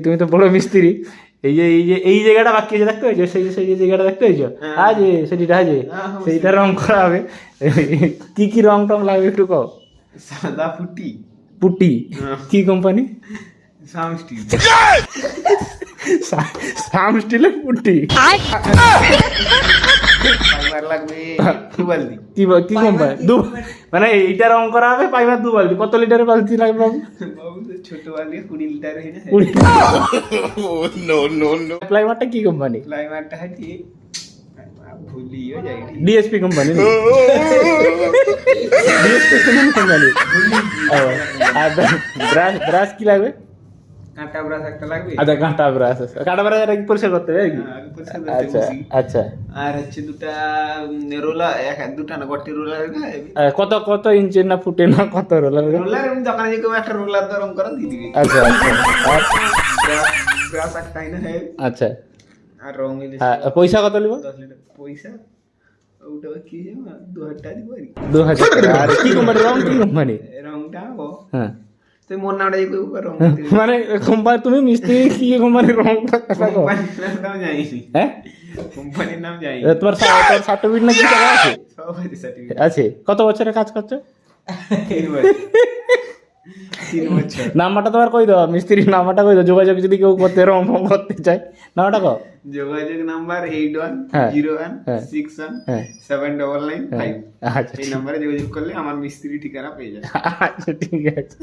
তুমি তো বড় মিস্ত্রি, এই জায়গাটা বাকি আছে দেখতে হয়েছে, সেই যে জায়গাটা দেখতে হয়েছে আজ সেটা আছে, সেইটা রং করা হবে। কি কি রং টং লাগবে একটু কও। সাদা পুটি। পুটি কি কোম্পানি? সাম স্টিল। সাম স্টিলের পুটি। পাইবার লাগবে 2 বালতি। কি কোম্পানি? মানে এইটা রং করা হবে, পাইবার 2 বালতি। কত লিটারের বালতি লাগবে বাবু? বাবু ছোট বালতি 20 লিটার হই না। প্লাইমারটা কি কোম্পানি? প্লাইমারটা হাতি ভুলিও যাই। DSP company. DSP company. আর ব্রাশ কি লাগবে? কাঁটা ব্রাশ একটা লাগবে। আচ্ছা কাঁটা ব্রাশ আছে, কাঁটা ব্রাশ এটা কি পরিষ্কার করতে হবে কি? আচ্ছা আচ্ছা। আর হচ্ছে দুটা রোলার, দুটা না গটি রোলার। কত কত ইঞ্চি না ফুটে না কত রোলার? রোলার এমনি দোকানে যে কেউ একটা রোলার দিয়ে রং করা দিয়ে দিবে। আচ্ছা আচ্ছা ব্রাশ একটা না হয়। আচ্ছা। আর রং মিলে পয়সা কত নিব? 10 লিটার পয়সা ওটা কি জানো 2000 টাকা দিব আর 2000 টাকা। আর কি কোম্পানি রং? কি কোম্পানি রংটা? হ্যাঁ তুই মোর নামটা যে কইব রং মানে কোম্পানি, তুমি মিস্ত্রি কি কোম্পানির রংটা কথা কও? কোম্পানির নাম জানি হ্যাঁ কোম্পানির নাম জানি। তোমার সার্টিফিকেট না কি টাকা আছে? সব আছে সার্টিফিকেট আছে। কত বছরের কাজ করছো? 3 বছর। নাম্বারটা তোমার কই দাও, মিস্ত্রির নাম্বারটা কই দাও, যোগাযোগ যদি কেউ করতে রং ফং করতে চায় নাম্বারটা কও। যোগাযোগ নাম্বার হ্যাঁ। 8101617995। আচ্ছা এই নম্বরে যোগাযোগ করলে আমার মিস্ত্রি ঠিকানা পেয়ে যাবে। আচ্ছা ঠিক আছে।